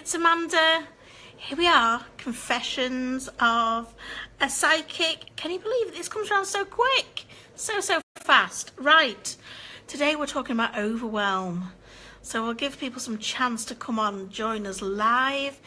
it's Amanda. Here we are, Confessions of a Psychic. Can you believe this comes around so quick? So fast. Right, today we're talking about overwhelm. So we'll give people some chance to come on and join us live.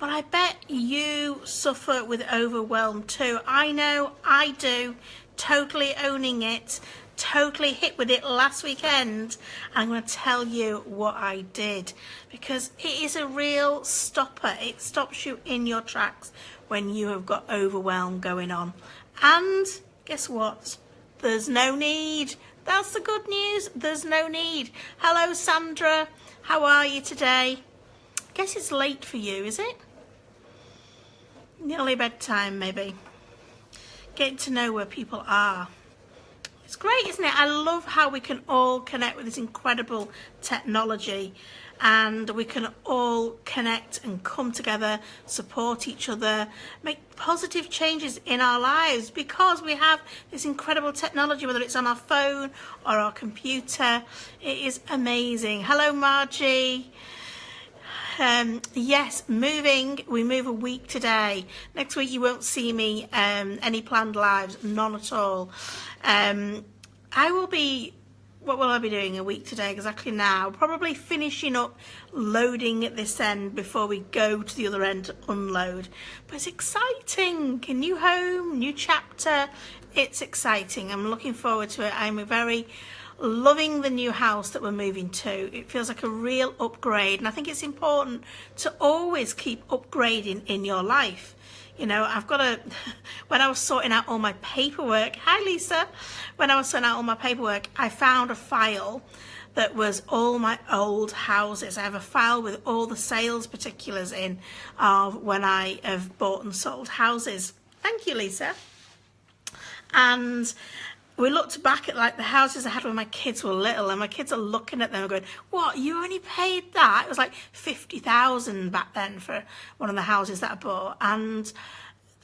But I bet you suffer with overwhelm too. I know I do. Totally owning it. Totally hit with it last weekend. I'm going to tell you what I did, because it is a real stopper. It stops you in your tracks when you have got overwhelm going on. And guess what? There's no need. That's the good news. There's no need. Hello, Sandra. How are you today? Guess it's late for you, is it? Nearly bedtime, maybe. Getting to know where people are. It's great, isn't it? I love how we can all connect with this incredible technology, and we can all connect and come together, support each other, make positive changes in our lives because we have this incredible technology, whether it's on our phone or our computer. It is amazing. Hello, Margie. Yes, moving. We move a week today. Next week you won't see me any planned lives, none at all. I will be, what will I be doing a week today exactly now? Probably finishing up loading at this end before we go to the other end to unload. But it's exciting. A new home, new chapter. It's exciting. I'm looking forward to it. I'm very loving the new house that we're moving to. It feels like a real upgrade, and I think it's important to always keep upgrading in your life. You know, I've got to, when I was sorting out all my paperwork, hi Lisa, when I was sorting out all my paperwork, I found a file that was all my old houses. I have a file with all the sales particulars in of when I have bought and sold houses. Thank you, Lisa. And we looked back at like the houses I had when my kids were little, and my kids are looking at them and going, what, you only paid that? It was like 50,000 back then for one of the houses that I bought. And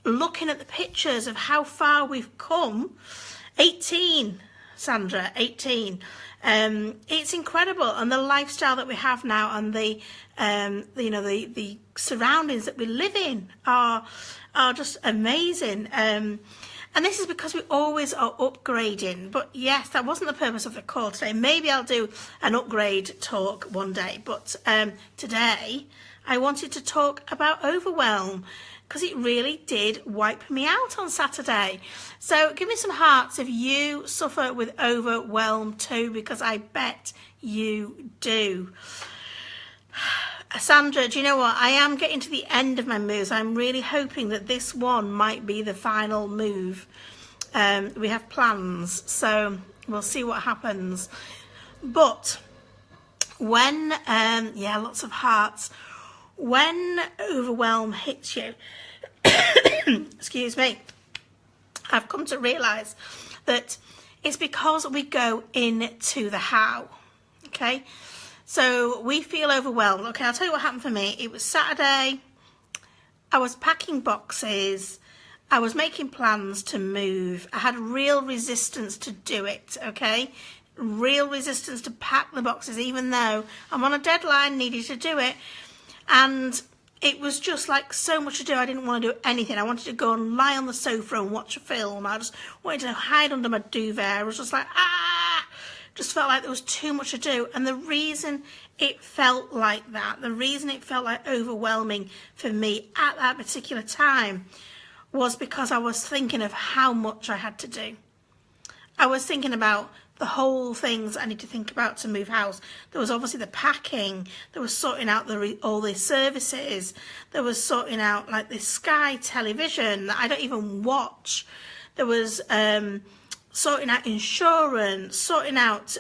looking at the pictures of how far we've come, 18, Sandra, 18. It's incredible, and the lifestyle that we have now, and the you know, the surroundings that we live in are just amazing. And this is because we always are upgrading. But yes, that wasn't the purpose of the call today. Maybe I'll do an upgrade talk one day. But today, I wanted to talk about overwhelm, because it really did wipe me out on Saturday. So give me some hearts if you suffer with overwhelm too, because I bet you do. Sandra, do you know what? I am getting to the end of my moves. I'm really hoping that this one might be the final move. We have plans, so we'll see what happens. But when, yeah, lots of hearts. When overwhelm hits you, excuse me, I've come to realise that it's because we go into the how, okay? So we feel overwhelmed. Okay, I'll tell you what happened for me. It was Saturday. I was packing boxes. I was making plans to move. I had real resistance to do it, okay? Real resistance to pack the boxes, even though I'm on a deadline, needed to do it. And it was just like so much to do. I didn't want to do anything. I wanted to go and lie on the sofa and watch a film. I just wanted to hide under my duvet. I was just like, just felt like there was too much to do. And the reason it felt like that, the reason it felt like overwhelming for me at that particular time, was because I was thinking of how much I had to do. I was thinking about the whole things I need to think about to move house. There was obviously the packing, there was sorting out all the services, there was sorting out like the Sky television that I don't even watch, there was sorting out insurance, sorting out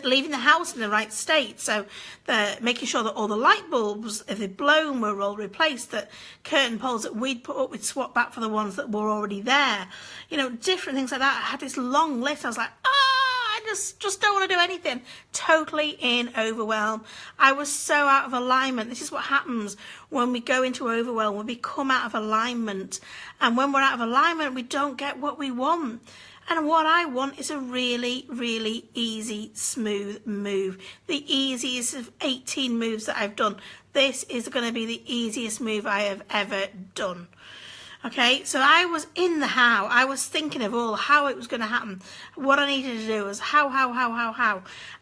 leaving the house in the right state, so making sure that all the light bulbs, if they'd blown, were all replaced, that curtain poles that we'd put up, we'd swap back for the ones that were already there, you know, different things like that. I had this long list. I was like, I just don't want to do anything. Totally in overwhelm. I was so out of alignment. This is what happens when we go into overwhelm. We become out of alignment, and when we're out of alignment, we don't get what we want. And what I want is a really, really easy, smooth move. The easiest of 18 moves that I've done. This is going to be the easiest move I have ever done. Okay, so I was in the how. I was thinking of how it was going to happen. What I needed to do was how.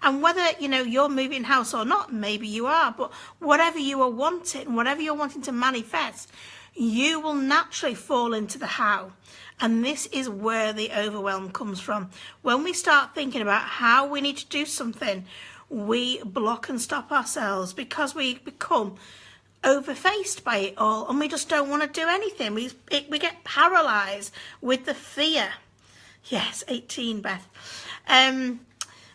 And whether, you're moving house or not, maybe you are, but whatever you are wanting, whatever you're wanting to manifest, you will naturally fall into the how. And this is where the overwhelm comes from. When we start thinking about how we need to do something, we block and stop ourselves because we become overfaced by it all and we just don't want to do anything. We get paralyzed with the fear. Yes, 18, Beth.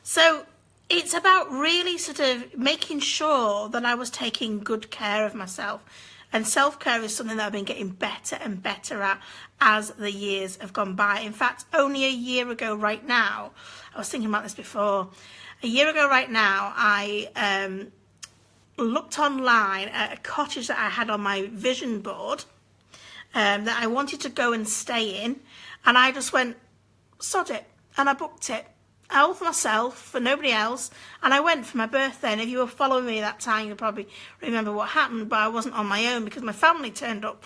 So it's about really sort of making sure that I was taking good care of myself. And self-care is something that I've been getting better and better at as the years have gone by. In fact, only a year ago right now, I was thinking about this before, a year ago right now, I looked online at a cottage that I had on my vision board that I wanted to go and stay in. And I just went, sod it, and I booked it. All for myself, for nobody else, and I went for my birthday. And if you were following me that time, you'll probably remember what happened, but I wasn't on my own because my family turned up.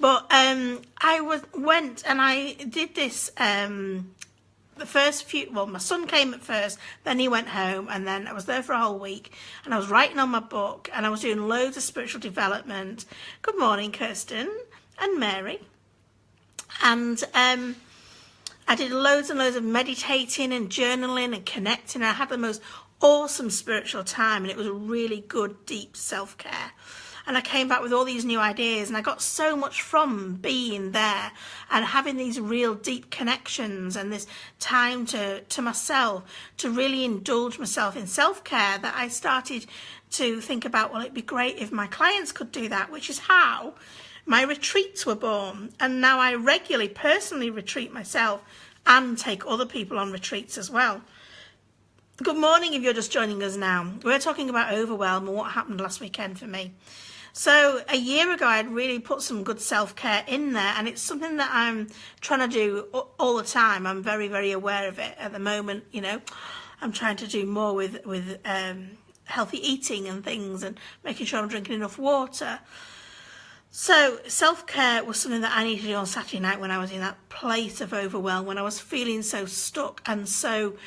But I went and I did this, the first few, well, my son came at first, then he went home, and then I was there for a whole week, and I was writing on my book, and I was doing loads of spiritual development. Good morning, Kirsten and Mary. And I did loads and loads of meditating and journaling and connecting. I had the most awesome spiritual time, and it was a really good, deep self-care. And I came back with all these new ideas, and I got so much from being there and having these real deep connections and this time to myself, to really indulge myself in self-care, that I started to think about, well, it'd be great if my clients could do that, which is how my retreats were born. And now I regularly, personally retreat myself and take other people on retreats as well. Good morning if you're just joining us now. We're talking about overwhelm and what happened last weekend for me. So a year ago, I'd really put some good self-care in there, and it's something that I'm trying to do all the time. I'm very, very aware of it at the moment. I'm trying to do more with healthy eating and things, and making sure I'm drinking enough water. So self-care was something that I needed to do on Saturday night when I was in that place of overwhelm, when I was feeling so stuck and so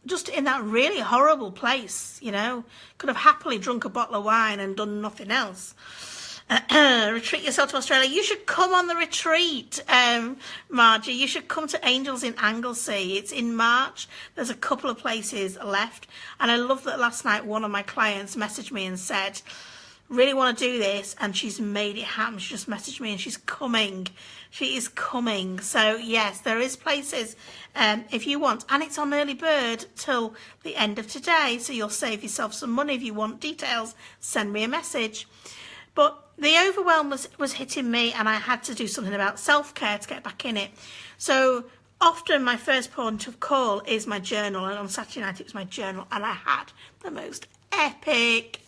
just in that really horrible place, Could have happily drunk a bottle of wine and done nothing else. Retreat yourself to Australia. You should come on the retreat, Margie. You should come to Angels in Anglesey. It's in March. There's a couple of places left. And I love that last night one of my clients messaged me and said, really want to do this, and she's made it happen. She just messaged me and she's coming. She is coming. So yes, there is places if you want, and it's on early bird till the end of today, so you'll save yourself some money. If you want details, send me a message. But the overwhelm was hitting me, and I had to do something about self-care to get back in it. So often my first point of call is my journal, and on Saturday night it was my journal, and I had the most epic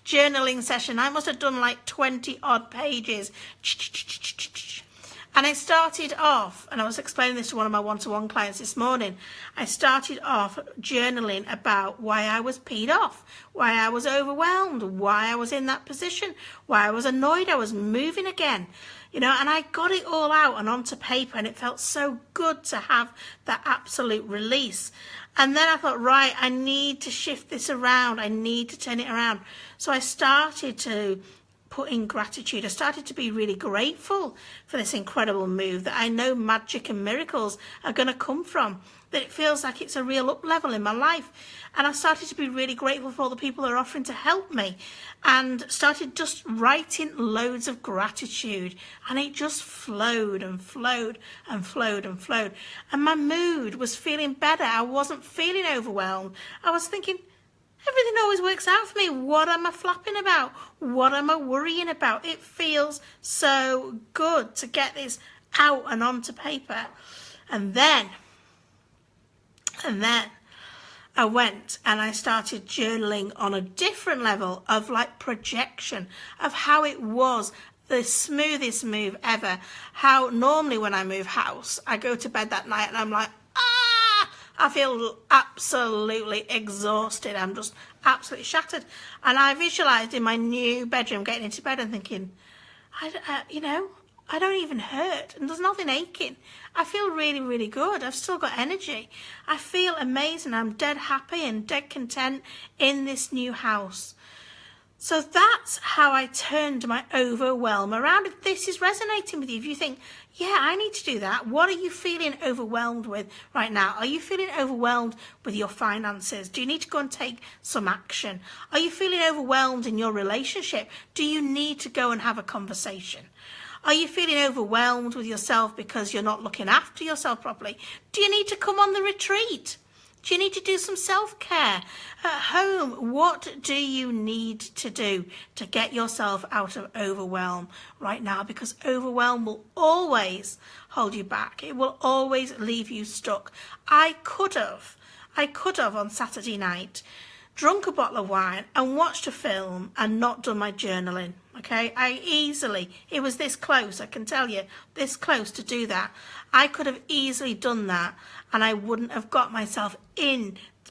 journaling session. I must have done like 20 odd pages. And I started off, and I was explaining this to one of my one-to-one clients this morning, I started off journaling about why I was peed off, why I was overwhelmed, why I was in that position, why I was annoyed I was moving again. And I got it all out and onto paper, and it felt so good to have that absolute release. And then I thought, right, I need to shift this around. I need to turn it around. So I started to put in gratitude. I started to be really grateful for this incredible move that I know magic and miracles are going to come from, that it feels like it's a real up level in my life. And I started to be really grateful for all the people that are offering to help me, and started just writing loads of gratitude, and it just flowed and flowed and flowed and flowed. And my mood was feeling better. I wasn't feeling overwhelmed. I was thinking, everything always works out for me. What am I flapping about? What am I worrying about? It feels so good to get this out and onto paper. And then I went and I started journaling on a different level of like projection of how it was the smoothest move ever. How normally when I move house, I go to bed that night and I'm like, I feel absolutely exhausted. I'm just absolutely shattered. And I visualised in my new bedroom getting into bed and thinking, I don't even hurt and there's nothing aching. I feel really, really good. I've still got energy. I feel amazing. I'm dead happy and dead content in this new house. So that's how I turned my overwhelm around. If this is resonating with you, if you think, yeah, I need to do that, what are you feeling overwhelmed with right now? Are you feeling overwhelmed with your finances? Do you need to go and take some action? Are you feeling overwhelmed in your relationship? Do you need to go and have a conversation? Are you feeling overwhelmed with yourself because you're not looking after yourself properly? Do you need to come on the retreat? Do you need to do some self-care at home? What do you need to do to get yourself out of overwhelm right now? Because overwhelm will always hold you back. It will always leave you stuck. I could have on Saturday night drunk a bottle of wine and watched a film and not done my journaling. Okay, it was this close, I can tell you, this close to do that. I could have easily done that and I wouldn't have got myself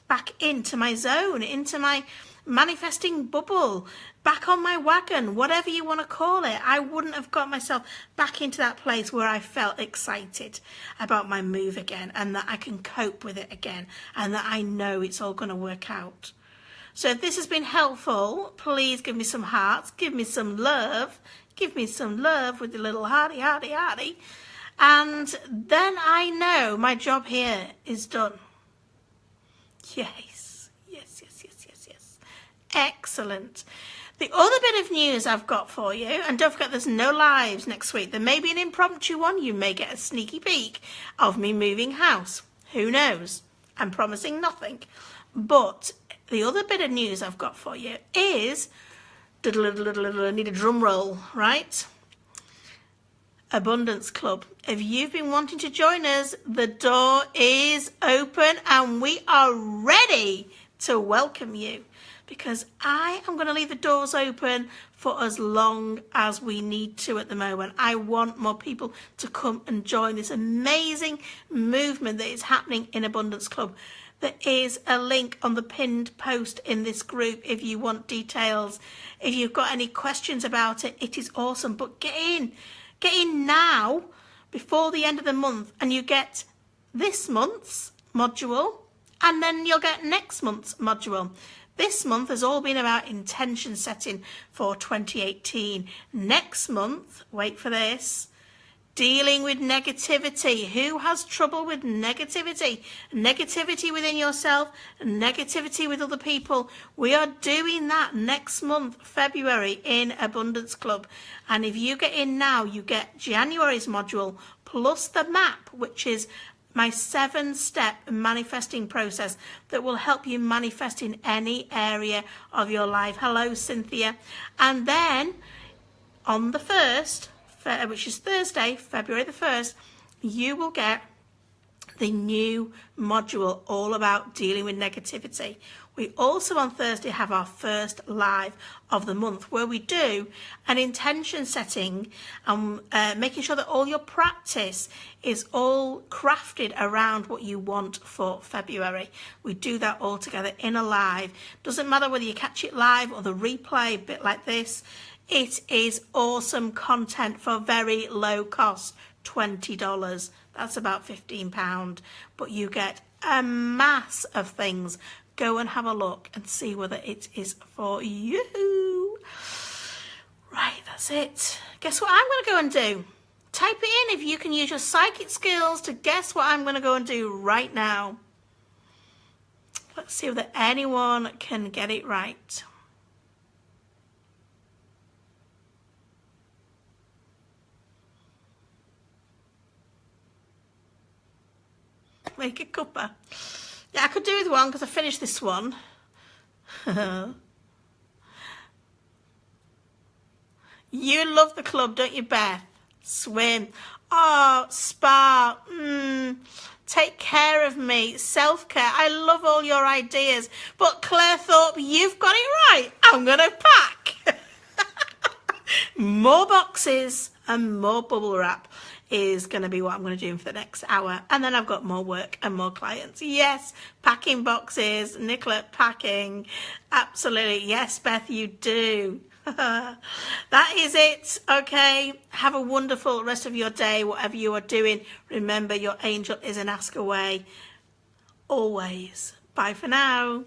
back into my zone, into my manifesting bubble, back on my wagon, whatever you want to call it. I wouldn't have got myself back into that place where I felt excited about my move again and that I can cope with it again and that I know it's all going to work out. So if this has been helpful, please give me some hearts, give me some love with the little hearty. And then I know my job here is done. Yes. Excellent. The other bit of news I've got for you, and don't forget there's no lives next week. There may be an impromptu one. You may get a sneaky peek of me moving house. Who knows? I'm promising nothing. But the other bit of news I've got for you is, I need a drum roll, right? Abundance Club. If you've been wanting to join us, the door is open and we are ready to welcome you, because I am going to leave the doors open for as long as we need to at the moment. I want more people to come and join this amazing movement that is happening in Abundance Club. There is a link on the pinned post in this group if you want details. If you've got any questions about it, it is awesome. But get in now before the end of the month and you get this month's module and then you'll get next month's module. This month has all been about intention setting for 2018. Next month, wait for this, dealing with negativity. Who has trouble with negativity? Negativity within yourself, negativity with other people. We are doing that next month, February, in Abundance Club. And if you get in now, you get January's module plus the map, which is my 7-step manifesting process that will help you manifest in any area of your life. Hello, Cynthia. And then on the 1st, which is Thursday, February the 1st, you will get the new module all about dealing with negativity. We also on Thursday have our first live of the month where we do an intention setting and making sure that all your practice is all crafted around what you want for February. We do that all together in a live. Doesn't matter whether you catch it live or the replay, a bit like this. It is awesome content for very low cost, $20. That's about £15, but you get a mass of things. Go and have a look and see whether it is for you. Right, that's it. Guess what I'm going to go and do? Type it in if you can use your psychic skills to guess what I'm going to go and do right now. Let's see whether anyone can get it right. Make a cuppa. Yeah, I could do with one because I finished this one. You love the club, don't you, Beth? Swim. Oh, spa. Take care of me. Self-care. I love all your ideas. But Claire Thorpe, you've got it right. I'm going to pack. More boxes and more bubble wrap is going to be what I'm going to do for the next hour. And then I've got more work and more clients. Yes, packing boxes, Nicolette packing. Absolutely. Yes, Beth, you do. That is it. Okay. Have a wonderful rest of your day, whatever you are doing. Remember, your angel is an ask away. Always. Bye for now.